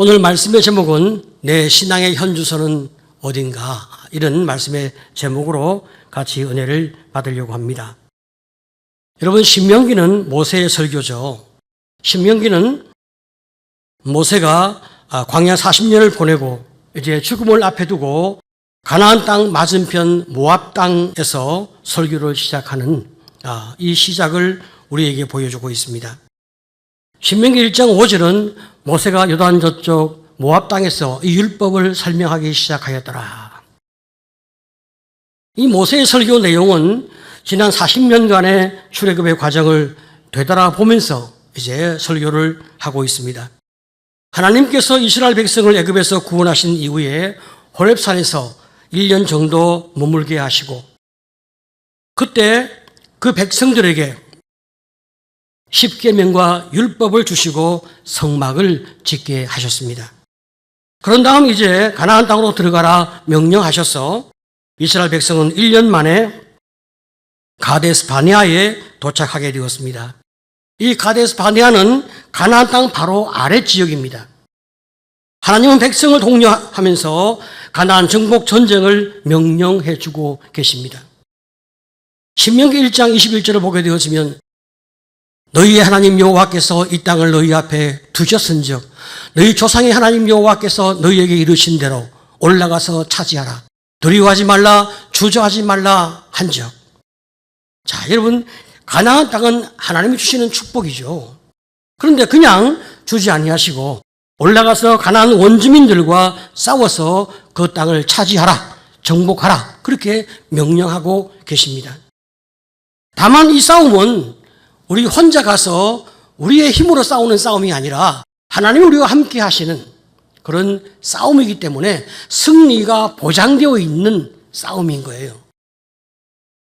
오늘 말씀의 제목은 내 신앙의 현주소는 어딘가, 이런 말씀의 제목으로 같이 은혜를 받으려고 합니다. 여러분, 신명기는 모세의 설교죠. 신명기는 모세가 광야 40년을 보내고 이제 죽음을 앞에 두고 가나안 땅 맞은편 모압 땅에서 설교를 시작하는 이 시작을 우리에게 보여주고 있습니다. 신명기 1장 5절은 모세가 요단 저쪽 모압 땅에서 이 율법을 설명하기 시작하였더라. 이 모세의 설교 내용은 지난 40년간의 출애굽의 과정을 되돌아보면서 이제 설교를 하고 있습니다. 하나님께서 이스라엘 백성을 애굽에서 구원하신 이후에 호렙산에서 1년 정도 머물게 하시고, 그때 그 백성들에게 십계명과 율법을 주시고 성막을 짓게 하셨습니다. 그런 다음 이제 가나안 땅으로 들어가라 명령하셔서 이스라엘 백성은 1년 만에 가데스 바네아에 도착하게 되었습니다. 이 가데스 바네아는 가나안 땅 바로 아래 지역입니다. 하나님은 백성을 독려하면서 가나안 정복 전쟁을 명령해 주고 계십니다. 신명기 1장 21절을 보게 되어지면 너희의 하나님 여호와께서 이 땅을 너희 앞에 두셨은즉 너희 조상의 하나님 여호와께서 너희에게 이르신 대로 올라가서 차지하라. 두려워하지 말라, 주저하지 말라 한즉. 자, 여러분, 가나안 땅은 하나님이 주시는 축복이죠. 그런데 그냥 주지 아니하시고 올라가서 가나안 원주민들과 싸워서 그 땅을 차지하라, 정복하라, 그렇게 명령하고 계십니다. 다만 이 싸움은 우리 혼자 가서 우리의 힘으로 싸우는 싸움이 아니라 하나님이 우리와 함께 하시는 그런 싸움이기 때문에 승리가 보장되어 있는 싸움인 거예요.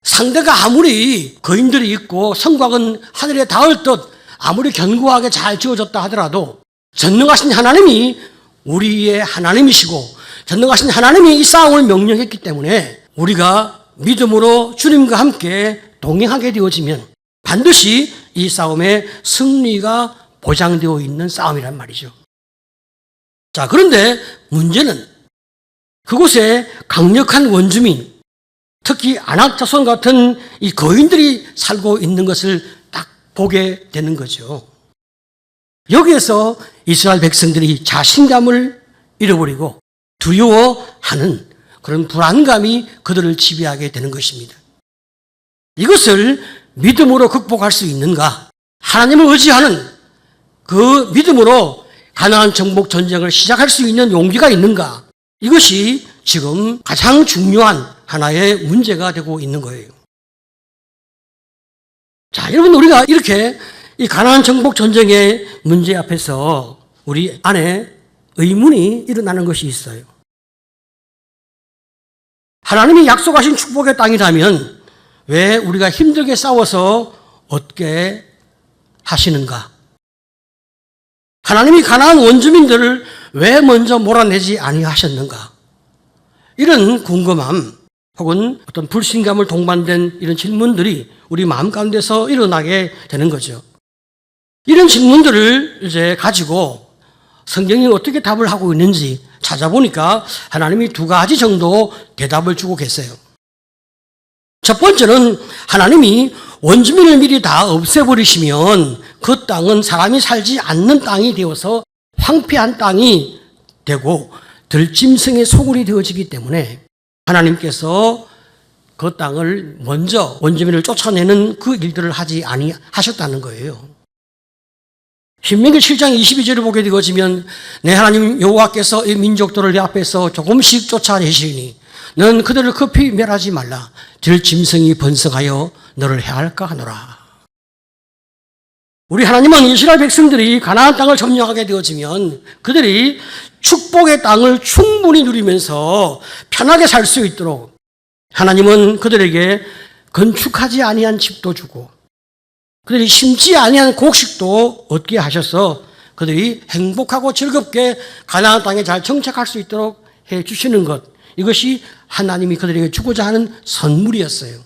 상대가 아무리 거인들이 있고 성곽은 하늘에 닿을 듯 아무리 견고하게 잘 지어졌다 하더라도 전능하신 하나님이 우리의 하나님이시고 전능하신 하나님이 이 싸움을 명령했기 때문에 우리가 믿음으로 주님과 함께 동행하게 되어지면 반드시 이 싸움의 승리가 보장되어 있는 싸움이란 말이죠. 자, 그런데 문제는 그곳에 강력한 원주민, 특히 아낙 자손 같은 이 거인들이 살고 있는 것을 딱 보게 되는 거죠. 여기에서 이스라엘 백성들이 자신감을 잃어버리고 두려워하는 그런 불안감이 그들을 지배하게 되는 것입니다. 이것을 믿음으로 극복할 수 있는가? 하나님을 의지하는 그 믿음으로 가나안 정복 전쟁을 시작할 수 있는 용기가 있는가? 이것이 지금 가장 중요한 하나의 문제가 되고 있는 거예요. 자, 여러분, 우리가 이렇게 이 가나안 정복 전쟁의 문제 앞에서 우리 안에 의문이 일어나는 것이 있어요. 하나님이 약속하신 축복의 땅이라면 왜 우리가 힘들게 싸워서 얻게 하시는가? 하나님이 가나안 원주민들을 왜 먼저 몰아내지 아니하셨는가? 이런 궁금함 혹은 어떤 불신감을 동반된 이런 질문들이 우리 마음 가운데서 일어나게 되는 거죠. 이런 질문들을 이제 가지고 성경이 어떻게 답을 하고 있는지 찾아보니까 하나님이 두 가지 정도 대답을 주고 계세요. 첫 번째는 하나님이 원주민을 미리 다 없애버리시면 그 땅은 사람이 살지 않는 땅이 되어서 황폐한 땅이 되고 들짐승의 소굴이 되어지기 때문에 하나님께서 그 땅을 먼저 원주민을 쫓아내는 그 일들을 하지 아니하셨다는 거예요. 신명기 7장 22절을 보게 되어지면 내 하나님 여호와께서 이 민족들을 내 앞에서 조금씩 쫓아내시니 너는 그들을 급히 멸하지 말라. 들짐승이 번성하여 너를 해할까 하노라. 우리 하나님은 이스라엘 백성들이 가나안 땅을 점령하게 되어지면 그들이 축복의 땅을 충분히 누리면서 편하게 살 수 있도록 하나님은 그들에게 건축하지 아니한 집도 주고 그들이 심지 아니한 곡식도 얻게 하셔서 그들이 행복하고 즐겁게 가나안 땅에 잘 정착할 수 있도록 해 주시는 것, 이것이 하나님이 그들에게 주고자 하는 선물이었어요.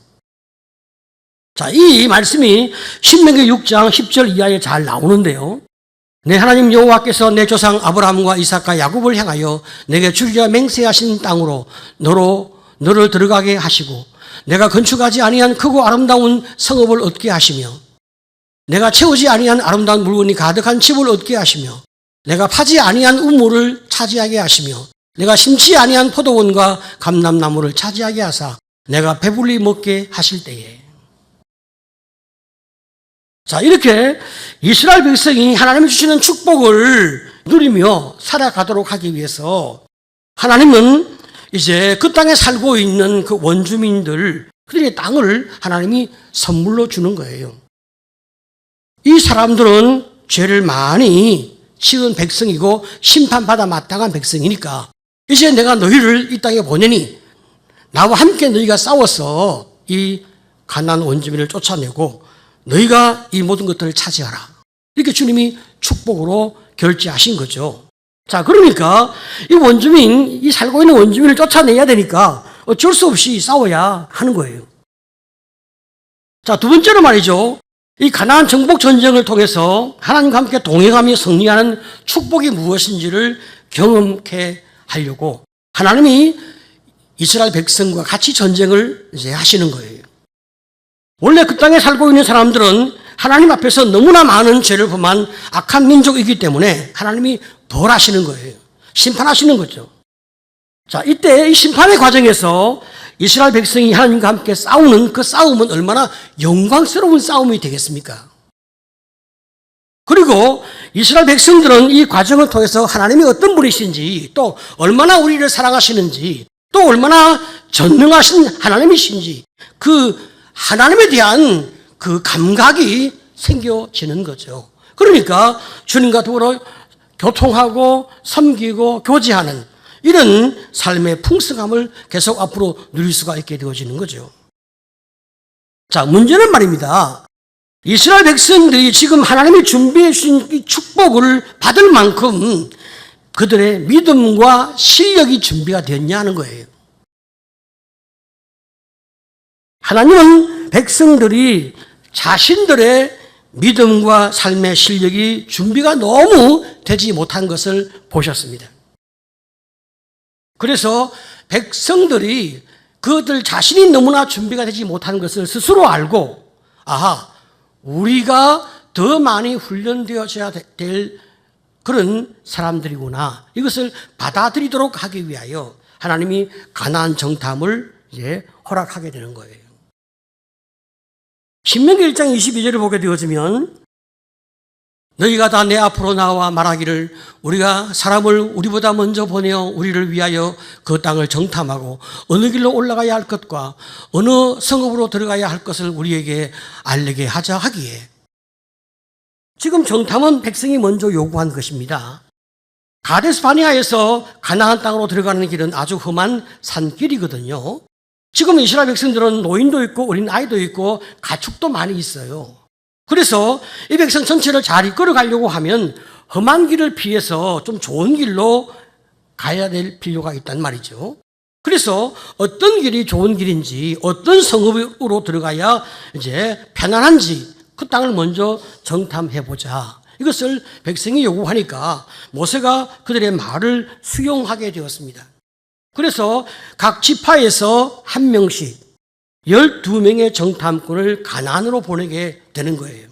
자, 이 말씀이 신명기 6장 10절 이하에 잘 나오는데요. 내 하나님 여호와께서 내 조상 아브라함과 이삭과 야곱을 향하여 내게 주리라 맹세하신 땅으로 너를 들어가게 하시고 내가 건축하지 아니한 크고 아름다운 성읍을 얻게 하시며 내가 채우지 아니한 아름다운 물건이 가득한 집을 얻게 하시며 내가 파지 아니한 우물을 차지하게 하시며 내가 심지 아니한 포도원과 감람나무를 차지하게 하사 내가 배불리 먹게 하실 때에. 자, 이렇게 이스라엘 백성이 하나님이 주시는 축복을 누리며 살아가도록 하기 위해서 하나님은 이제 그 땅에 살고 있는 그 원주민들, 그들의 땅을 하나님이 선물로 주는 거예요. 이 사람들은 죄를 많이 지은 백성이고 심판받아 마땅한 백성이니까 이제 내가 너희를 이 땅에 보내니 나와 함께 너희가 싸워서 이 가나안 원주민을 쫓아내고 너희가 이 모든 것들을 차지하라. 이렇게 주님이 축복으로 결제하신 거죠. 자, 그러니까 이 살고 있는 원주민을 쫓아내야 되니까 어쩔 수 없이 싸워야 하는 거예요. 자, 두 번째로 말이죠. 이 가나안 정복 전쟁을 통해서 하나님과 함께 동행하며 승리하는 축복이 무엇인지를 경험케 하려고 하나님이 이스라엘 백성과 같이 전쟁을 이제 하시는 거예요. 원래 그 땅에 살고 있는 사람들은 하나님 앞에서 너무나 많은 죄를 범한 악한 민족이기 때문에 하나님이 벌하시는 거예요. 심판하시는 거죠. 자, 이때 이 심판의 과정에서 이스라엘 백성이 하나님과 함께 싸우는 그 싸움은 얼마나 영광스러운 싸움이 되겠습니까? 그리고 이스라엘 백성들은 이 과정을 통해서 하나님이 어떤 분이신지, 또 얼마나 우리를 사랑하시는지, 또 얼마나 전능하신 하나님이신지 그 하나님에 대한 그 감각이 생겨지는 거죠. 그러니까 주님과 더불어 교통하고 섬기고 교제하는 이런 삶의 풍성함을 계속 앞으로 누릴 수가 있게 되어지는 거죠. 자, 문제는 말입니다. 이스라엘 백성들이 지금 하나님이 준비해 주신 이 축복을 받을 만큼 그들의 믿음과 실력이 준비가 됐냐 하는 거예요. 하나님은 백성들이 자신들의 믿음과 삶의 실력이 준비가 너무 되지 못한 것을 보셨습니다. 그래서 백성들이 그들 자신이 너무나 준비가 되지 못한 것을 스스로 알고, 아하, 우리가 더 많이 훈련되어져야 될 그런 사람들이구나. 이것을 받아들이도록 하기 위하여 하나님이 가나안 정탐을 이제 허락하게 되는 거예요. 신명기 1장 22절을 보게 되어지면 너희가 다 내 앞으로 나와 말하기를 우리가 사람을 우리보다 먼저 보내어 우리를 위하여 그 땅을 정탐하고 어느 길로 올라가야 할 것과 어느 성읍으로 들어가야 할 것을 우리에게 알리게 하자 하기에, 지금 정탐은 백성이 먼저 요구한 것입니다. 가데스 바네아에서 가나안 땅으로 들어가는 길은 아주 험한 산길이거든요. 지금 이스라엘 백성들은 노인도 있고 어린 아이도 있고 가축도 많이 있어요. 그래서 이 백성 전체를 잘 이끌어 가려고 하면 험한 길을 피해서 좀 좋은 길로 가야 될 필요가 있단 말이죠. 그래서 어떤 길이 좋은 길인지, 어떤 성읍으로 들어가야 이제 편안한지 그 땅을 먼저 정탐해보자. 이것을 백성이 요구하니까 모세가 그들의 말을 수용하게 되었습니다. 그래서 각 지파에서 한 명씩 12명의 정탐꾼을 가나안으로 보내게 되는 거예요.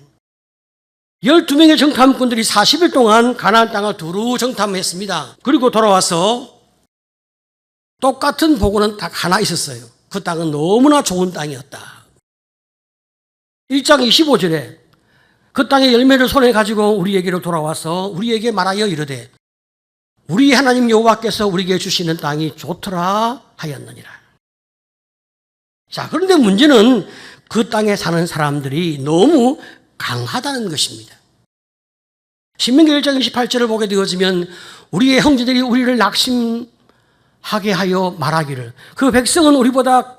12명의 정탐꾼들이 40일 동안 가나안 땅을 두루 정탐했습니다. 그리고 돌아와서 똑같은 보고는 딱 하나 있었어요. 그 땅은 너무나 좋은 땅이었다. 1장 25절에 그 땅의 열매를 손에 가지고 우리에게로 돌아와서 우리에게 말하여 이르되 우리 하나님 여호와께서 우리에게 주시는 땅이 좋더라 하였느니라. 자, 그런데 문제는 그 땅에 사는 사람들이 너무 강하다는 것입니다. 신명기 1장 28절을 보게 되어지면 우리의 형제들이 우리를 낙심하게 하여 말하기를 그 백성은 우리보다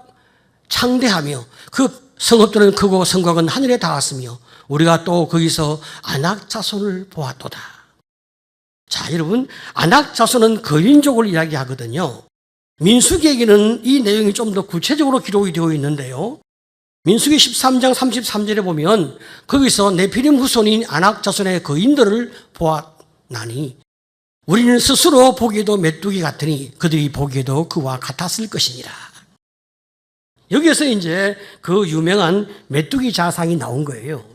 창대하며 그 성읍들은 크고 성곽은 하늘에 닿았으며 우리가 또 거기서 아낙 자손을 보았도다. 자, 여러분, 아낙 자손은 거인족을 이야기하거든요. 민수기에게는 이 내용이 좀 더 구체적으로 기록이 되어 있는데요. 민수기 13장 33절에 보면 거기서 네피림 후손인 아낙 자손의 거인들을 보았나니 우리는 스스로 보기에도 메뚜기 같으니 그들이 보기에도 그와 같았을 것이니라. 여기에서 이제 그 유명한 메뚜기 자상이 나온 거예요.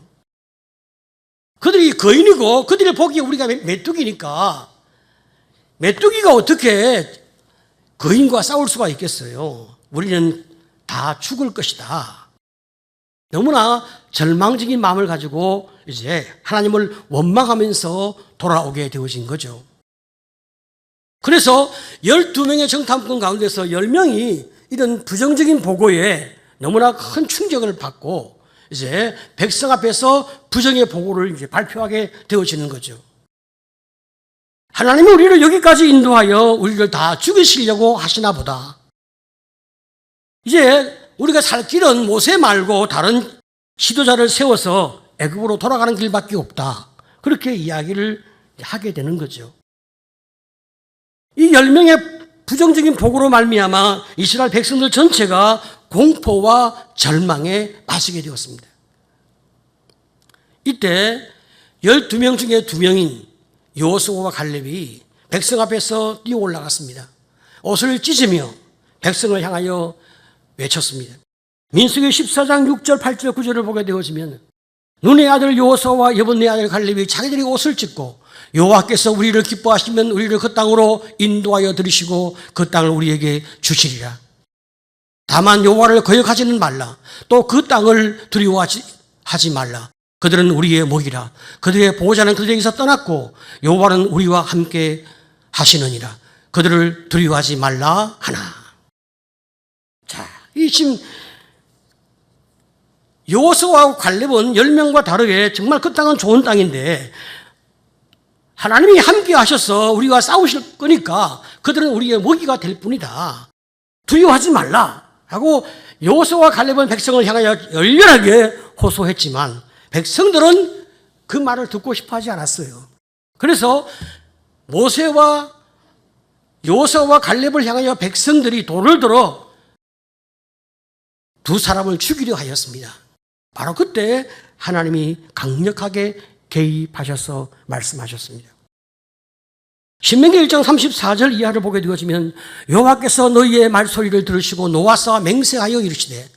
그들이 거인이고 그들을 보기에 우리가 메뚜기니까 메뚜기가 어떻게 거인과 싸울 수가 있겠어요? 우리는 다 죽을 것이다. 너무나 절망적인 마음을 가지고 이제 하나님을 원망하면서 돌아오게 되어진 거죠. 그래서 12명의 정탐꾼 가운데서 10명이 이런 부정적인 보고에 너무나 큰 충격을 받고 이제 백성 앞에서 부정의 보고를 이제 발표하게 되어지는 거죠. 하나님이 우리를 여기까지 인도하여 우리를 다 죽이시려고 하시나 보다. 이제 우리가 살 길은 모세 말고 다른 지도자를 세워서 애굽으로 돌아가는 길밖에 없다. 그렇게 이야기를 하게 되는 거죠. 이 10명의 부정적인 보고로 말미암아 이스라엘 백성들 전체가 공포와 절망에 빠지게 되었습니다. 이때 12명 중에 2명인 여호수아와 갈렙이 백성 앞에서 뛰어 올라갔습니다. 옷을 찢으며 백성을 향하여 외쳤습니다. 민수기 14장 6절 8절 9절을 보게 되어지면 눈의 아들 여호수아와 여분의 아들 갈렙이 자기들이 옷을 찢고 여호와께서 우리를 기뻐하시면 우리를 그 땅으로 인도하여 들이시고 그 땅을 우리에게 주시리라. 다만 여호와를 거역하지는 말라. 또 그 땅을 두려워하지 말라. 그들은 우리의 목이라. 그들의 보호자는 그들에게서 떠났고 여호와는 우리와 함께 하시느니라. 그들을 두려워하지 말라 하나. 자, 이 지금 여호수아와 갈렙은 10명과 다르게 정말 그 땅은 좋은 땅인데 하나님이 함께 하셔서 우리와 싸우실 거니까 그들은 우리의 먹이가 될 뿐이다. 두려워하지 말라 하고 여호수아와 갈렙은 백성을 향하여 열렬하게 호소했지만 백성들은 그 말을 듣고 싶어 하지 않았어요. 그래서 모세와 여호수아와 갈렙을 향하여 백성들이 돌을 들어 두 사람을 죽이려 하였습니다. 바로 그때 하나님이 강력하게 개입하셔서 말씀하셨습니다. 신명기 1장 34절 이하를 보게 되어지면 여호와께서 너희의 말소리를 들으시고 노아서와 맹세하여 이르시되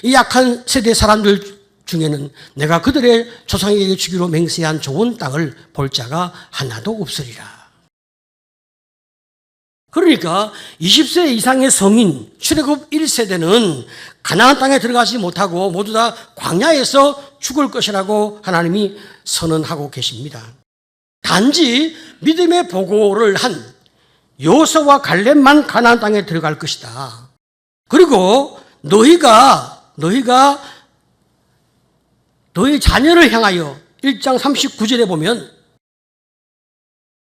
이 약한 세대 사람들 중에는 내가 그들의 조상에게 주기로 맹세한 좋은 땅을 볼 자가 하나도 없으리라. 그러니까 20세 이상의 성인 출애굽 1세대는 가나안 땅에 들어가지 못하고 모두 다 광야에서 죽을 것이라고 하나님이 선언하고 계십니다. 단지 믿음의 보고를 한 여호수아와 갈렙만 가나안 땅에 들어갈 것이다. 그리고 너희가 너희 자녀를 향하여 1장 39절에 보면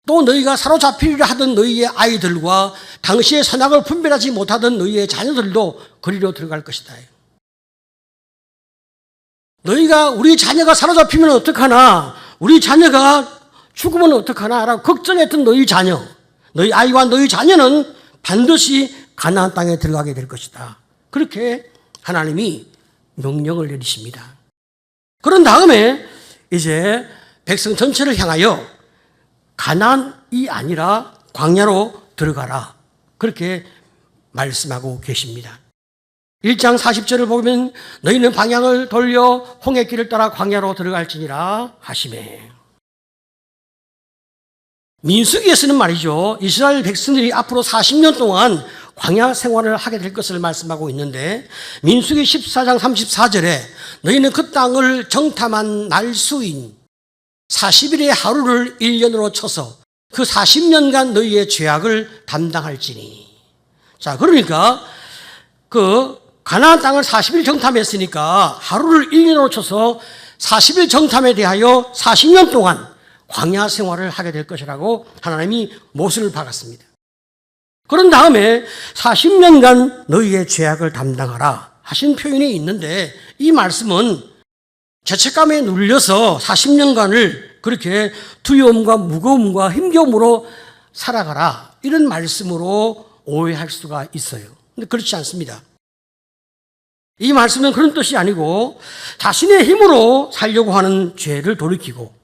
또 너희가 사로잡히려 하던 너희의 아이들과 당시의 선악을 분별하지 못하던 너희의 자녀들도 그리로 들어갈 것이다. 너희가 우리 자녀가 사로잡히면 어떡하나, 우리 자녀가 죽으면 어떡하나 라고 걱정했던 너희 자녀, 너희 아이와 너희 자녀는 반드시 가나안 땅에 들어가게 될 것이다. 그렇게 하나님이 명령을 내리십니다. 그런 다음에 이제 백성 전체를 향하여 가나안이 아니라 광야로 들어가라. 그렇게 말씀하고 계십니다. 1장 40절을 보면 너희는 방향을 돌려 홍해길을 따라 광야로 들어갈지니라 하시매. 민수기에서는 말이죠, 이스라엘 백성들이 앞으로 40년 동안 광야 생활을 하게 될 것을 말씀하고 있는데 민수기 14장 34절에 너희는 그 땅을 정탐한 날수인 40일의 하루를 1년으로 쳐서 그 40년간 너희의 죄악을 담당할지니. 자, 그러니까 그 가나안 땅을 40일 정탐했으니까 하루를 1년으로 쳐서 40일 정탐에 대하여 40년 동안 광야 생활을 하게 될 것이라고 하나님이 못을 박았습니다. 그런 다음에 40년간 너희의 죄악을 담당하라 하신 표현이 있는데 이 말씀은 죄책감에 눌려서 40년간을 그렇게 두려움과 무거움과 힘겨움으로 살아가라 이런 말씀으로 오해할 수가 있어요. 근데 그렇지 않습니다. 이 말씀은 그런 뜻이 아니고 자신의 힘으로 살려고 하는 죄를 돌이키고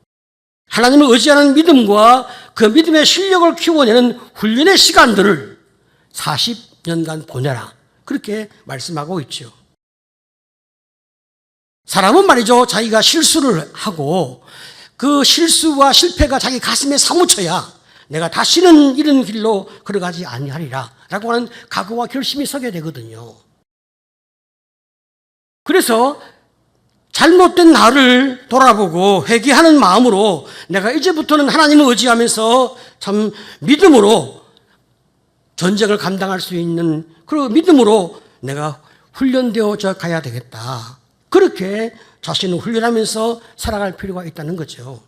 하나님을 의지하는 믿음과 그 믿음의 실력을 키워내는 훈련의 시간들을 40년간 보내라. 그렇게 말씀하고 있죠. 사람은 말이죠. 자기가 실수를 하고 그 실수와 실패가 자기 가슴에 사무쳐야 내가 다시는 이런 길로 걸어가지 아니하리라 라고 하는 각오와 결심이 서게 되거든요. 그래서 잘못된 나를 돌아보고 회개하는 마음으로 내가 이제부터는 하나님을 의지하면서 참 믿음으로 전쟁을 감당할 수 있는 그런 믿음으로 내가 훈련되어져 가야 되겠다. 그렇게 자신을 훈련하면서 살아갈 필요가 있다는 거죠.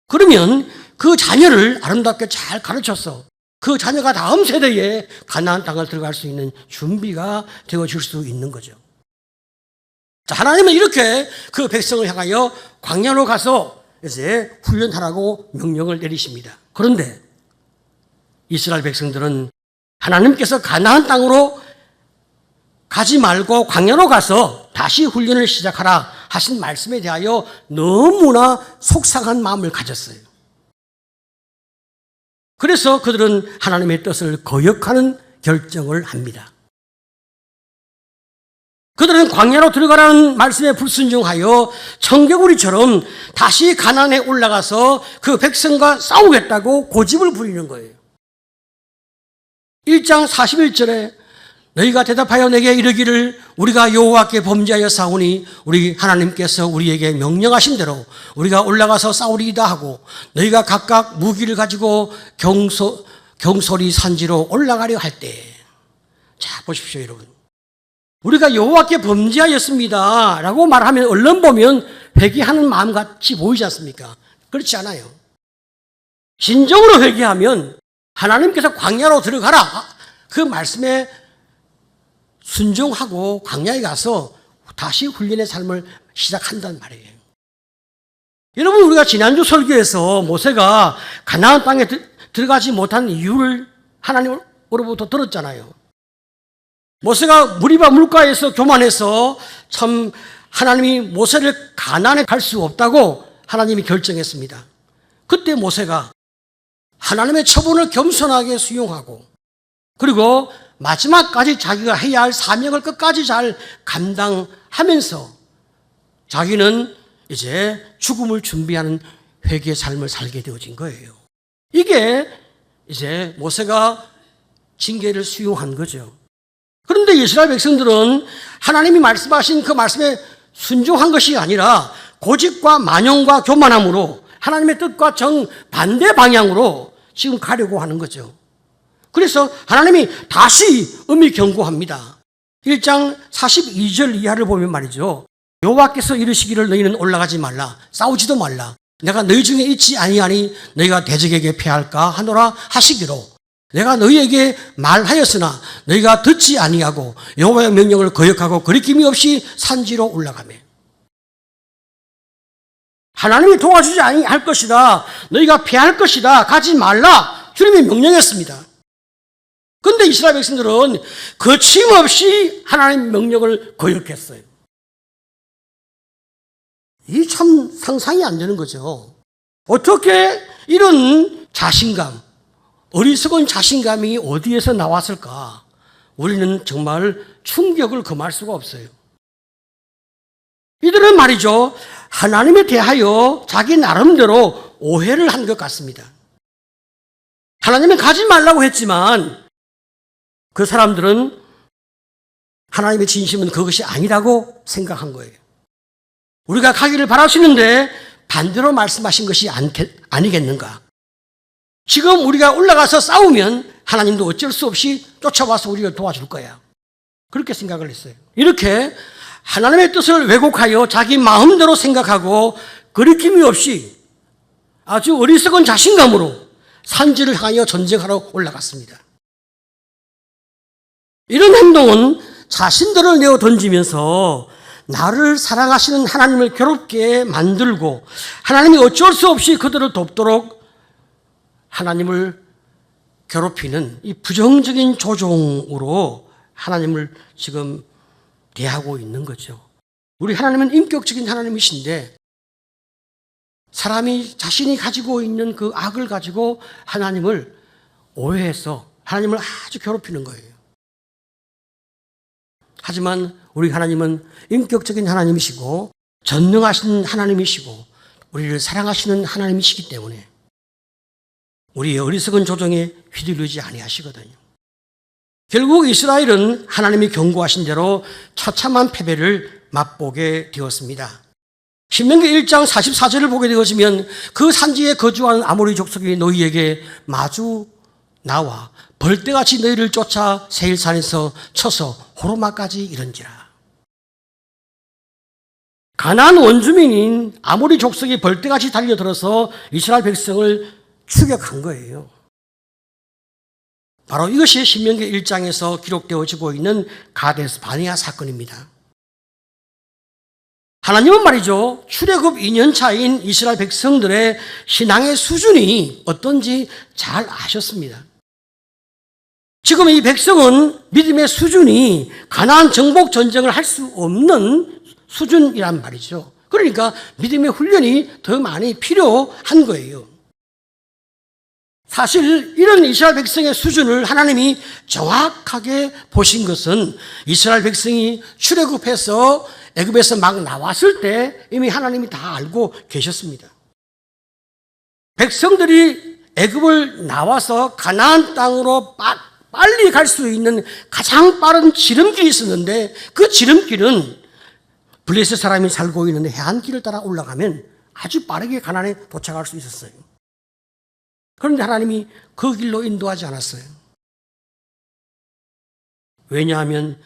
그러면 그 자녀를 아름답게 잘 가르쳐서 그 자녀가 다음 세대에 가나안 땅을 들어갈 수 있는 준비가 되어질 수 있는 거죠. 자, 하나님은 이렇게 그 백성을 향하여 광야로 가서 이제 훈련하라고 명령을 내리십니다. 그런데 이스라엘 백성들은 하나님께서 가나안 땅으로 가지 말고 광야로 가서 다시 훈련을 시작하라 하신 말씀에 대하여 너무나 속상한 마음을 가졌어요. 그래서 그들은 하나님의 뜻을 거역하는 결정을 합니다. 그들은 광야로 들어가라는 말씀에 불순종하여 청개구리처럼 다시 가나안에 올라가서 그 백성과 싸우겠다고 고집을 부리는 거예요. 1장 41절에 너희가 대답하여 내게 이르기를 우리가 여호와께 범죄하여 싸우니 우리 하나님께서 우리에게 명령하신 대로 우리가 올라가서 싸우리이다 하고 너희가 각각 무기를 가지고 경솔이 산지로 올라가려 할 때, 자 보십시오 여러분, 우리가 여호와께 범죄하였습니다 라고 말하면 얼른 보면 회개하는 마음같이 보이지 않습니까? 그렇지 않아요. 진정으로 회개하면 하나님께서 광야로 들어가라 그 말씀에 순종하고 광야에 가서 다시 훈련의 삶을 시작한단 말이에요. 여러분, 우리가 지난주 설교에서 모세가 가나안 땅에 들어가지 못한 이유를 하나님으로부터 들었잖아요. 모세가 무리바 물가에서 교만해서 참 하나님이 모세를 가나안에 갈 수 없다고 하나님이 결정했습니다. 그때 모세가 하나님의 처분을 겸손하게 수용하고 그리고 마지막까지 자기가 해야 할 사명을 끝까지 잘 감당하면서 자기는 이제 죽음을 준비하는 회개의 삶을 살게 되어진 거예요. 이게 이제 모세가 징계를 수용한 거죠. 그런데 이스라엘 백성들은 하나님이 말씀하신 그 말씀에 순종한 것이 아니라 고집과 만용과 교만함으로 하나님의 뜻과 정반대 방향으로 지금 가려고 하는 거죠. 그래서 하나님이 다시 엄히 경고합니다. 1장 42절 이하를 보면 말이죠. 여호와께서 이르시기를 너희는 올라가지 말라, 싸우지도 말라. 내가 너희 중에 있지 아니하니 너희가 대적에게 패할까 하노라 하시기로 내가 너희에게 말하였으나 너희가 듣지 아니하고 여호와의 명령을 거역하고 거리낌이 없이 산지로 올라가매. 하나님이 도와주지 아니할 것이다. 너희가 패할 것이다. 가지 말라. 주님이 명령했습니다. 그런데 이스라엘 백성들은 거침없이 하나님의 명령을 거역했어요. 이 참 상상이 안 되는 거죠. 어떻게 이런 자신감, 어리석은 자신감이 어디에서 나왔을까? 우리는 정말 충격을 금할 수가 없어요. 이들은 말이죠, 하나님에 대하여 자기 나름대로 오해를 한 것 같습니다. 하나님은 가지 말라고 했지만 그 사람들은 하나님의 진심은 그것이 아니라고 생각한 거예요. 우리가 가기를 바라시는데 반대로 말씀하신 것이 아니겠는가? 지금 우리가 올라가서 싸우면 하나님도 어쩔 수 없이 쫓아와서 우리를 도와줄 거야. 그렇게 생각을 했어요. 이렇게 하나님의 뜻을 왜곡하여 자기 마음대로 생각하고 거리낌이 없이 아주 어리석은 자신감으로 산지를 향하여 전쟁하러 올라갔습니다. 이런 행동은 자신들을 내어 던지면서 나를 사랑하시는 하나님을 괴롭게 만들고 하나님이 어쩔 수 없이 그들을 돕도록 하나님을 괴롭히는 이 부정적인 조종으로 하나님을 지금 대하고 있는 거죠. 우리 하나님은 인격적인 하나님이신데 사람이 자신이 가지고 있는 그 악을 가지고 하나님을 오해해서 하나님을 아주 괴롭히는 거예요. 하지만 우리 하나님은 인격적인 하나님이시고 전능하신 하나님이시고 우리를 사랑하시는 하나님이시기 때문에 우리의 어리석은 조정에 휘둘리지 아니하시거든요. 결국 이스라엘은 하나님이 경고하신 대로 처참한 패배를 맛보게 되었습니다. 신명기 1장 44절을 보게 되어지면 그 산지에 거주하는 아모리 족속이 너희에게 마주 나와 벌떼같이 너희를 쫓아 세일산에서 쳐서 호르마까지 이른지라. 가나안 원주민인 아모리 족속이 벌떼같이 달려들어서 이스라엘 백성을 추격한 거예요. 바로 이것이 신명기 1장에서 기록되어지고 있는 가데스 바네아 사건입니다. 하나님은 말이죠, 출애굽 2년 차인 이스라엘 백성들의 신앙의 수준이 어떤지 잘 아셨습니다. 지금 이 백성은 믿음의 수준이 가나안 정복 전쟁을 할 수 없는 수준이란 말이죠. 그러니까 믿음의 훈련이 더 많이 필요한 거예요. 사실 이런 이스라엘 백성의 수준을 하나님이 정확하게 보신 것은 이스라엘 백성이 출애굽해서 애굽에서 막 나왔을 때 이미 하나님이 다 알고 계셨습니다. 백성들이 애굽을 나와서 가나안 땅으로 빨리 갈 수 있는 가장 빠른 지름길이 있었는데 그 지름길은 블레셋 사람이 살고 있는 해안길을 따라 올라가면 아주 빠르게 가나안에 도착할 수 있었어요. 그런데 하나님이 그 길로 인도하지 않았어요. 왜냐하면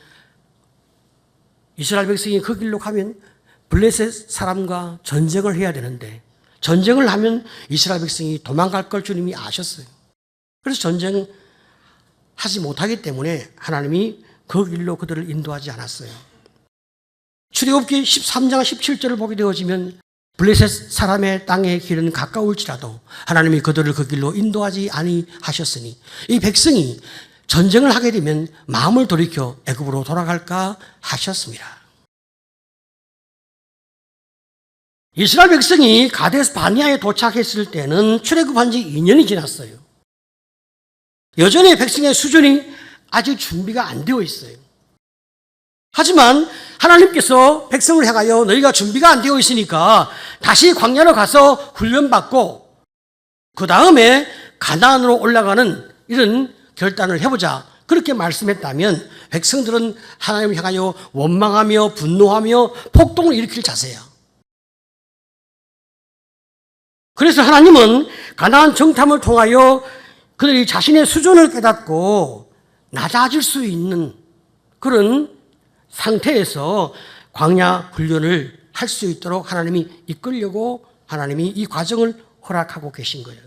이스라엘 백성이 그 길로 가면 블레셋 사람과 전쟁을 해야 되는데 전쟁을 하면 이스라엘 백성이 도망갈 걸 주님이 아셨어요. 그래서 전쟁하지 못하기 때문에 하나님이 그 길로 그들을 인도하지 않았어요. 출애굽기 13장 17절을 보게 되어지면 블레셋 사람의 땅의 길은 가까울지라도 하나님이 그들을 그 길로 인도하지 아니하셨으니 이 백성이 전쟁을 하게 되면 마음을 돌이켜 애굽으로 돌아갈까 하셨습니다. 이스라엘 백성이 가데스 바네아에 도착했을 때는 출애굽한 지 2년이 지났어요. 여전히 백성의 수준이 아직 준비가 안 되어 있어요. 하지만 하나님께서 백성을 향하여 너희가 준비가 안 되어 있으니까 다시 광야로 가서 훈련받고 그 다음에 가나안으로 올라가는 이런 결단을 해보자. 그렇게 말씀했다면 백성들은 하나님을 향하여 원망하며 분노하며 폭동을 일으킬 자세야. 그래서 하나님은 가나안 정탐을 통하여 그들이 자신의 수준을 깨닫고 낮아질 수 있는 그런 상태에서 광야 훈련을 할 수 있도록 하나님이 이끌려고 하나님이 이 과정을 허락하고 계신 거예요.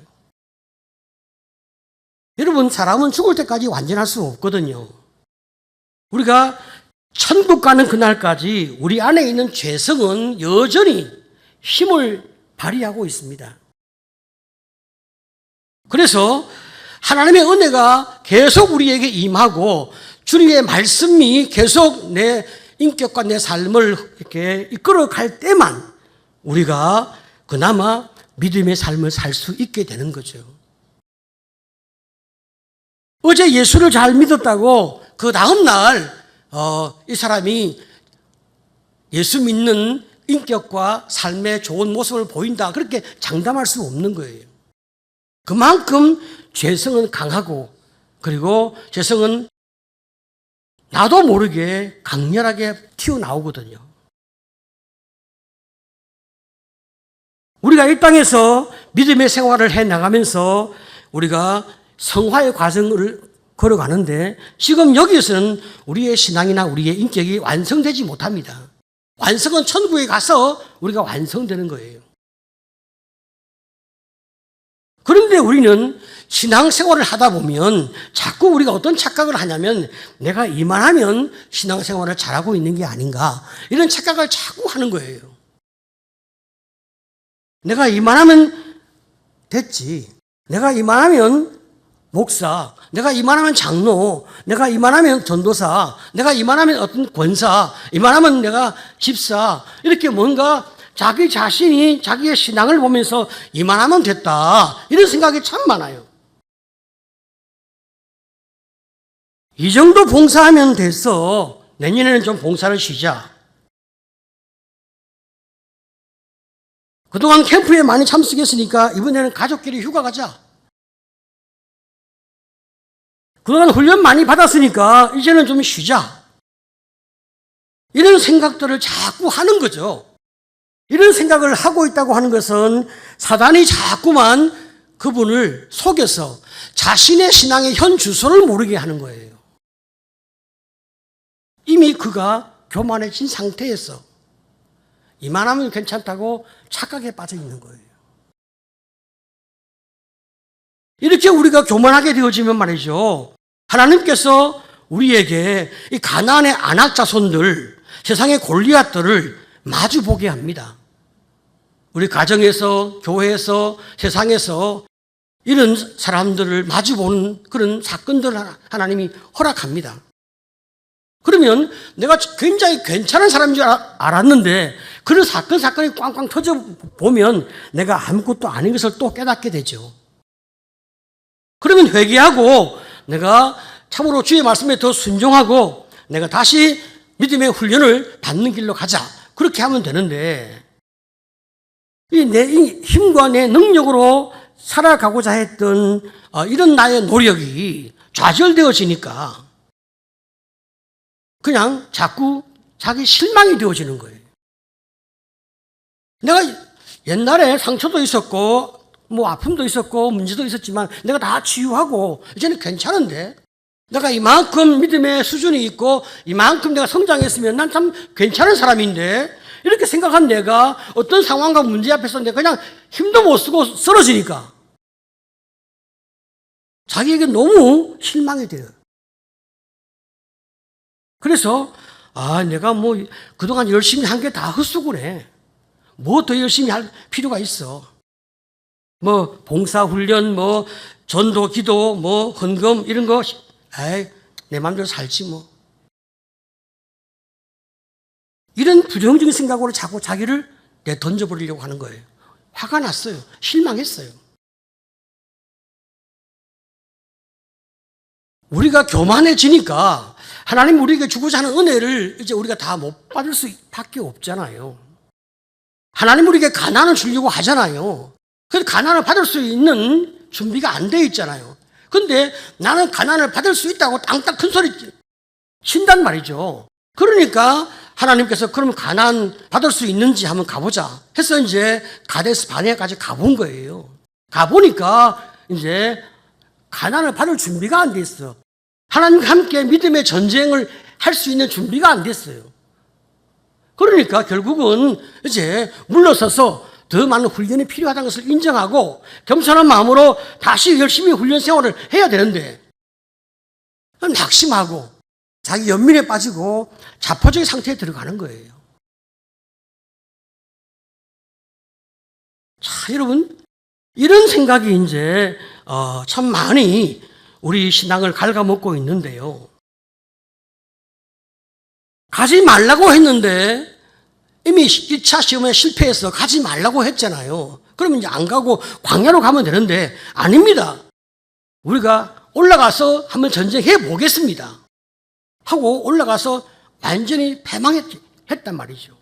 여러분, 사람은 죽을 때까지 완전할 수 없거든요. 우리가 천국 가는 그날까지 우리 안에 있는 죄성은 여전히 힘을 발휘하고 있습니다. 그래서 하나님의 은혜가 계속 우리에게 임하고 주님의 말씀이 계속 내 인격과 내 삶을 이렇게 이끌어 갈 때만 우리가 그나마 믿음의 삶을 살 수 있게 되는 거죠. 어제 예수를 잘 믿었다고 그 다음날 이 사람이 예수 믿는 인격과 삶의 좋은 모습을 보인다, 그렇게 장담할 수 없는 거예요. 그만큼 죄성은 강하고, 그리고 죄성은 나도 모르게 강렬하게 튀어나오거든요. 우리가 이 땅에서 믿음의 생활을 해나가면서 우리가 성화의 과정을 걸어가는데 지금 여기에서는 우리의 신앙이나 우리의 인격이 완성되지 못합니다. 완성은 천국에 가서 우리가 완성되는 거예요. 그런데 우리는 신앙생활을 하다 보면 자꾸 우리가 어떤 착각을 하냐면 내가 이만하면 신앙생활을 잘하고 있는 게 아닌가, 이런 착각을 자꾸 하는 거예요. 내가 이만하면 됐지, 내가 이만하면 목사, 내가 이만하면 장로, 내가 이만하면 전도사, 내가 이만하면 어떤 권사, 이만하면 내가 집사, 이렇게 뭔가 자기 자신이 자기의 신앙을 보면서 이만하면 됐다, 이런 생각이 참 많아요. 이 정도 봉사하면 됐어. 내년에는 좀 봉사를 쉬자. 그동안 캠프에 많이 참석했으니까 이번에는 가족끼리 휴가 가자. 그동안 훈련 많이 받았으니까 이제는 좀 쉬자. 이런 생각들을 자꾸 하는 거죠. 이런 생각을 하고 있다고 하는 것은 사단이 자꾸만 그분을 속여서 자신의 신앙의 현 주소를 모르게 하는 거예요. 이미 그가 교만해진 상태에서 이만하면 괜찮다고 착각에 빠져 있는 거예요. 이렇게 우리가 교만하게 되어지면 말이죠, 하나님께서 우리에게 이 가나안의 아낙 자손들, 세상의 골리앗들을 마주보게 합니다. 우리 가정에서, 교회에서, 세상에서 이런 사람들을 마주보는 그런 사건들을 하나님이 허락합니다. 그러면 내가 굉장히 괜찮은 사람인 줄 알았는데 그런 사건이 꽝꽝 터져보면 내가 아무것도 아닌 것을 또 깨닫게 되죠. 그러면 회개하고 내가 참으로 주의 말씀에 더 순종하고 내가 다시 믿음의 훈련을 받는 길로 가자. 그렇게 하면 되는데 내 힘과 내 능력으로 살아가고자 했던 이런 나의 노력이 좌절되어지니까 그냥 자꾸 자기 실망이 되어지는 거예요. 내가 옛날에 상처도 있었고 뭐 아픔도 있었고 문제도 있었지만 내가 다 치유하고 이제는 괜찮은데, 내가 이만큼 믿음의 수준이 있고 이만큼 내가 성장했으면 난 참 괜찮은 사람인데, 이렇게 생각한 내가 어떤 상황과 문제 앞에서 내가 그냥 힘도 못 쓰고 쓰러지니까 자기에게 너무 실망이 돼요. 그래서 내가 뭐 그동안 열심히 한 게 다 헛수고네. 뭐 더 열심히 할 필요가 있어. 뭐 봉사훈련, 뭐 전도, 기도, 뭐 헌금 이런 거 내 마음대로 살지 뭐. 이런 부정적인 생각으로 자꾸 자기를 내던져버리려고 하는 거예요. 화가 났어요. 실망했어요. 우리가 교만해지니까 하나님 우리에게 주고자 하는 은혜를 이제 우리가 다 못 받을 수밖에 없잖아요. 하나님 우리에게 가난을 주려고 하잖아요. 그래서 가난을 받을 수 있는 준비가 안 돼 있잖아요. 근데 나는 가난을 받을 수 있다고 땅땅 큰 소리 친단 말이죠. 그러니까 하나님께서 그럼 가난 받을 수 있는지 한번 가보자 해서 이제 가데스 바네아까지 가본 거예요. 가보니까 이제 가난을 받을 준비가 안 됐어. 하나님과 함께 믿음의 전쟁을 할 수 있는 준비가 안 됐어요. 그러니까 결국은 이제 물러서서 더 많은 훈련이 필요하다는 것을 인정하고 겸손한 마음으로 다시 열심히 훈련 생활을 해야 되는데 낙심하고 자기 연민에 빠지고 자포적인 상태에 들어가는 거예요. 자, 여러분, 이런 생각이 이제 참 많이 우리 신앙을 갉아먹고 있는데요. 가지 말라고 했는데 이미 1차 시험에 실패해서 가지 말라고 했잖아요. 그러면 이제 안 가고 광야로 가면 되는데 아닙니다. 우리가 올라가서 한번 전쟁해 보겠습니다 하고 올라가서 완전히 패망했단 말이죠.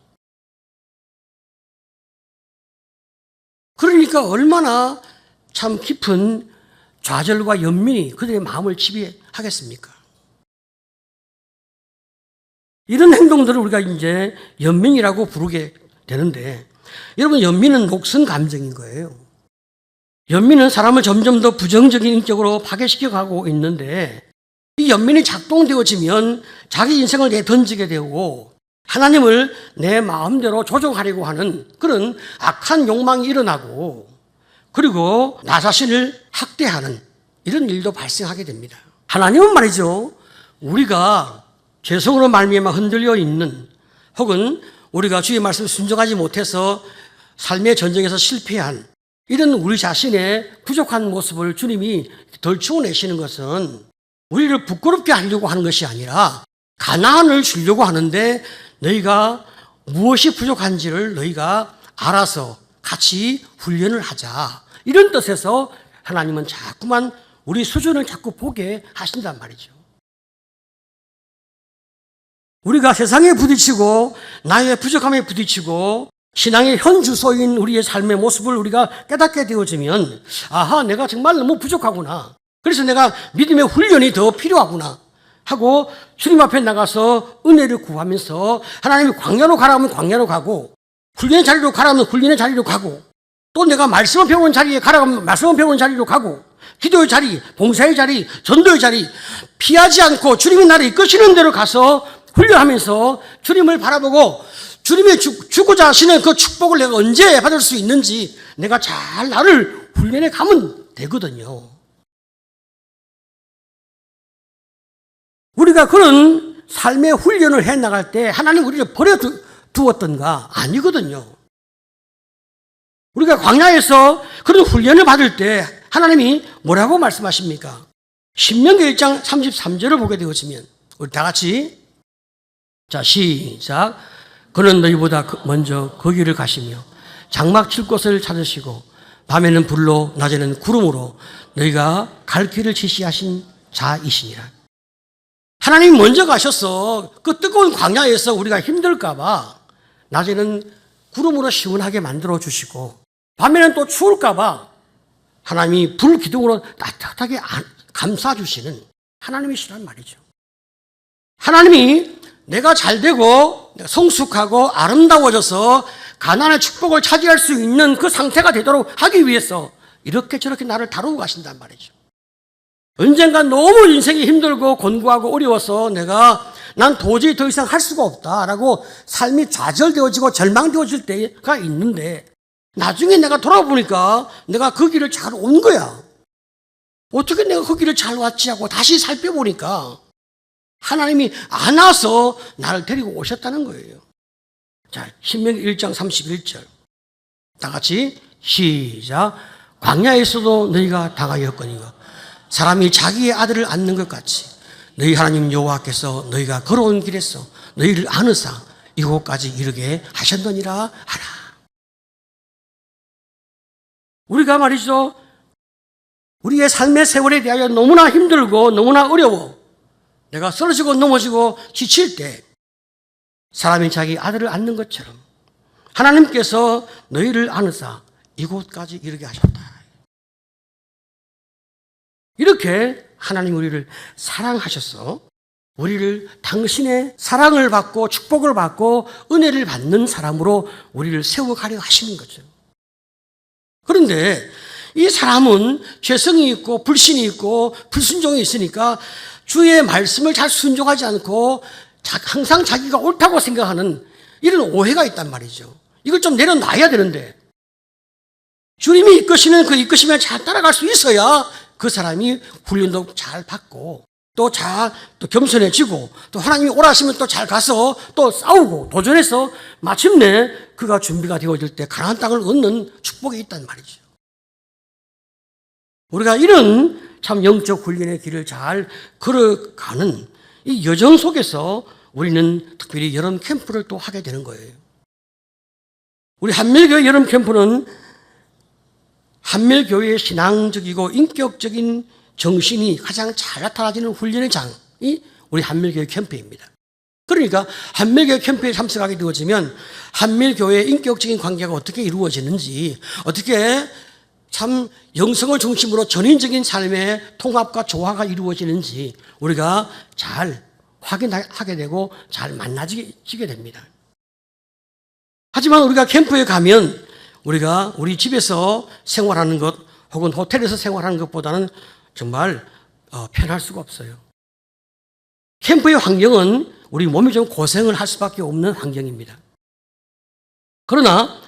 그러니까 얼마나 참 깊은 좌절과 연민이 그들의 마음을 지배하겠습니까? 이런 행동들을 우리가 이제 연민이라고 부르게 되는데, 여러분, 연민은 녹슨 감정인 거예요. 연민은 사람을 점점 더 부정적인 인격으로 파괴시켜 가고 있는데, 이 연민이 작동되어지면 자기 인생을 내던지게 되고 하나님을 내 마음대로 조종하려고 하는 그런 악한 욕망이 일어나고, 그리고 나 자신을 학대하는 이런 일도 발생하게 됩니다. 하나님은 말이죠, 우리가 죄성으로 말미암아 흔들려 있는, 혹은 우리가 주의 말씀을 순종하지 못해서 삶의 전쟁에서 실패한 이런 우리 자신의 부족한 모습을 주님이 덜추어내시는 것은 우리를 부끄럽게 하려고 하는 것이 아니라 가나안을 주려고 하는데 너희가 무엇이 부족한지를 너희가 알아서 같이 훈련을 하자. 이런 뜻에서 하나님은 자꾸만 우리 수준을 자꾸 보게 하신단 말이죠. 우리가 세상에 부딪히고 나의 부족함에 부딪히고 신앙의 현 주소인 우리의 삶의 모습을 우리가 깨닫게 되어지면 아하, 내가 정말 너무 부족하구나. 그래서 내가 믿음의 훈련이 더 필요하구나 하고 주님 앞에 나가서 은혜를 구하면서 하나님이 광야로 가라면 광야로 가고 훈련의 자리로 가라면 훈련의 자리로 가고 또 내가 말씀을 배우는 자리에 가라면 말씀을 배우는 자리로 가고 기도의 자리, 봉사의 자리, 전도의 자리 피하지 않고 주님이 나를 이끄시는 대로 가서 훈련하면서 주님을 바라보고 주님이 주고자 하시는 그 축복을 내가 언제 받을 수 있는지 내가 잘 나를 훈련해 가면 되거든요. 우리가 그런 삶의 훈련을 해 나갈 때 하나님 우리를 버려두었던가? 아니거든요. 우리가 광야에서 그런 훈련을 받을 때 하나님이 뭐라고 말씀하십니까? 신명기 1장 33절을 보게 되어지면 우리 다 같이 자 시작. 그는 너희보다 먼저 거기를 가시며 장막 칠 곳을 찾으시고 밤에는 불로 낮에는 구름으로 너희가 갈 길을 지시하신 자이시니라. 하나님이 먼저 가셔서 그 뜨거운 광야에서 우리가 힘들까 봐 낮에는 구름으로 시원하게 만들어 주시고 밤에는 또 추울까 봐 하나님이 불 기둥으로 따뜻하게 감싸 주시는 하나님이시란 말이죠. 하나님이 내가 잘되고 성숙하고 아름다워져서 가나안의 축복을 차지할 수 있는 그 상태가 되도록 하기 위해서 이렇게 저렇게 나를 다루고 가신단 말이죠. 언젠가 너무 인생이 힘들고 곤고하고 어려워서 난 도저히 더 이상 할 수가 없다라고 삶이 좌절되어지고 절망되어질 때가 있는데 나중에 내가 돌아보니까 내가 그 길을 잘 온 거야. 어떻게 내가 그 길을 잘 왔지 하고 다시 살펴보니까 하나님이 안아서 나를 데리고 오셨다는 거예요. 자, 신명기 1장 31절. 다 같이 시작. 광야에서도 너희가 당하였거니와 사람이 자기의 아들을 안는 것 같이 너희 하나님 여호와께서 너희가 걸어온 길에서 너희를 안으사 이곳까지 이르게 하셨느니라 하라. 우리가 말이죠. 우리의 삶의 세월에 대하여 너무나 힘들고 너무나 어려워. 내가 쓰러지고 넘어지고 지칠 때 사람이 자기 아들을 안는 것처럼 하나님께서 너희를 안으사 이곳까지 이르게 하셨다. 이렇게 하나님 우리를 사랑하셔서 우리를 당신의 사랑을 받고 축복을 받고 은혜를 받는 사람으로 우리를 세워가려 하시는 거죠. 그런데 이 사람은 죄성이 있고 불신이 있고 불순종이 있으니까 주의 말씀을 잘 순종하지 않고 항상 자기가 옳다고 생각하는 이런 오해가 있단 말이죠. 이걸 좀 내려놔야 되는데 주님이 이끄시는 그 이끄심에 잘 따라갈 수 있어야 그 사람이 훈련도 잘 받고 또 겸손해지고 또 하나님이 오라 하시면 또 잘 가서 또 싸우고 도전해서 마침내 그가 준비가 되어질 때 가나안 땅을 얻는 축복이 있단 말이죠. 우리가 이런 참 영적 훈련의 길을 잘 걸어가는 이 여정 속에서 우리는 특별히 여름 캠프를 또 하게 되는 거예요. 우리 한밀교회 여름 캠프는 한밀교회의 신앙적이고 인격적인 정신이 가장 잘 나타나지는 훈련의 장이 우리 한밀교회 캠프입니다. 그러니까 한밀교회 캠프에 참석하게 되어지면 한밀교회의 인격적인 관계가 어떻게 이루어지는지 어떻게 참 영성을 중심으로 전인적인 삶의 통합과 조화가 이루어지는지 우리가 잘 확인하게 되고 잘 만나지게 됩니다. 하지만 우리가 캠프에 가면 우리가 우리 집에서 생활하는 것 혹은 호텔에서 생활하는 것보다는 정말 편할 수가 없어요. 캠프의 환경은 우리 몸이 좀 고생을 할 수밖에 없는 환경입니다. 그러나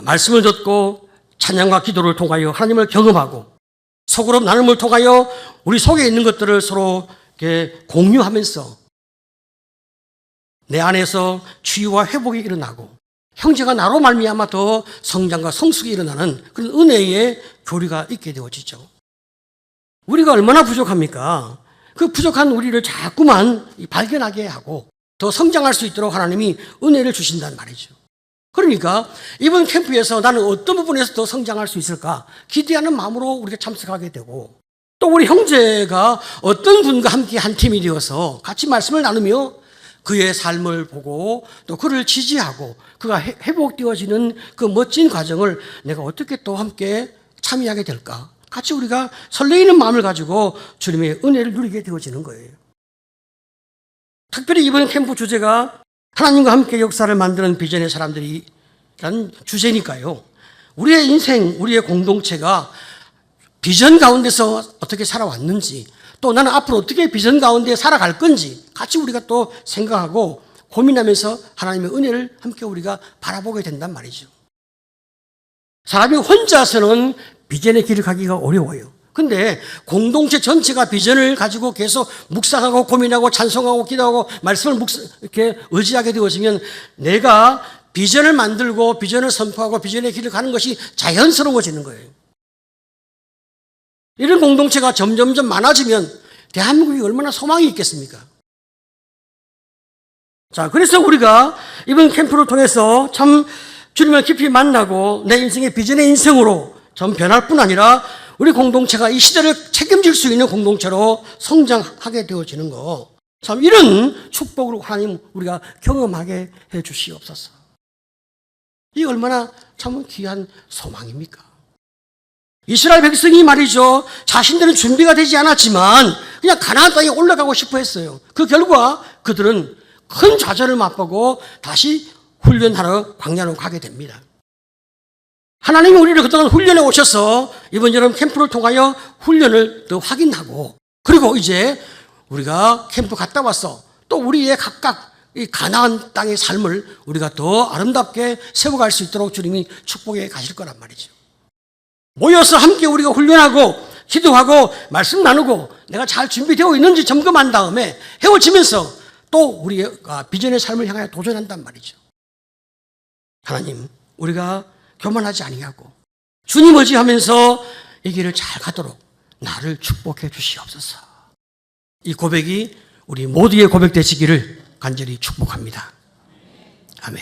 말씀을 듣고 찬양과 기도를 통하여 하나님을 경험하고 속으로 나눔을 통하여 우리 속에 있는 것들을 서로 이렇게 공유하면서 내 안에서 치유와 회복이 일어나고 형제가 나로 말미암아 더 성장과 성숙이 일어나는 그런 은혜의 교류가 있게 되어지죠. 우리가 얼마나 부족합니까? 그 부족한 우리를 자꾸만 발견하게 하고 더 성장할 수 있도록 하나님이 은혜를 주신다는 말이죠. 그러니까 이번 캠프에서 나는 어떤 부분에서 더 성장할 수 있을까 기대하는 마음으로 우리가 참석하게 되고, 또 우리 형제가 어떤 분과 함께 한 팀이 되어서 같이 말씀을 나누며 그의 삶을 보고 또 그를 지지하고 그가 회복되어지는 그 멋진 과정을 내가 어떻게 또 함께 참여하게 될까, 같이 우리가 설레이는 마음을 가지고 주님의 은혜를 누리게 되어지는 거예요. 특별히 이번 캠프 주제가 하나님과 함께 역사를 만드는 비전의 사람들이라는 주제니까요. 우리의 인생, 우리의 공동체가 비전 가운데서 어떻게 살아왔는지, 또 나는 앞으로 어떻게 비전 가운데 살아갈 건지 같이 우리가 또 생각하고 고민하면서 하나님의 은혜를 함께 우리가 바라보게 된단 말이죠. 사람이 혼자서는 비전의 길을 가기가 어려워요. 근데 공동체 전체가 비전을 가지고 계속 묵상하고 고민하고 찬송하고 기도하고 말씀을 이렇게 의지하게 되어지면 내가 비전을 만들고 비전을 선포하고 비전의 길을 가는 것이 자연스러워지는 거예요. 이런 공동체가 점점점 많아지면 대한민국이 얼마나 소망이 있겠습니까? 자, 그래서 우리가 이번 캠프를 통해서 참 주님을 깊이 만나고 내 인생의 비전의 인생으로 좀 변할 뿐 아니라 우리 공동체가 이 시대를 책임질 수 있는 공동체로 성장하게 되어지는 거, 참 이런 축복으로 하나님 우리가 경험하게 해 주시옵소서. 이 얼마나 참 귀한 소망입니까? 이스라엘 백성이 말이죠, 자신들은 준비가 되지 않았지만 그냥 가나안 땅에 올라가고 싶어 했어요. 그 결과 그들은 큰 좌절을 맛보고 다시 훈련하러 광야로 가게 됩니다. 하나님이 우리를 그동안 훈련해 오셔서 이번 여름 캠프를 통하여 훈련을 더 확인하고, 그리고 이제 우리가 캠프 갔다 와서 또 우리의 각각 이 가나안 땅의 삶을 우리가 더 아름답게 세워갈 수 있도록 주님이 축복해 가실 거란 말이죠. 모여서 함께 우리가 훈련하고 기도하고 말씀 나누고 내가 잘 준비되어 있는지 점검한 다음에 헤어지면서 또 우리의 비전의 삶을 향하여 도전한단 말이죠. 하나님, 우리가 교만하지 아니하고 주님 의지하면서 이 길을 잘 가도록 나를 축복해 주시옵소서. 이 고백이 우리 모두의 고백 되시기를 간절히 축복합니다. 아멘.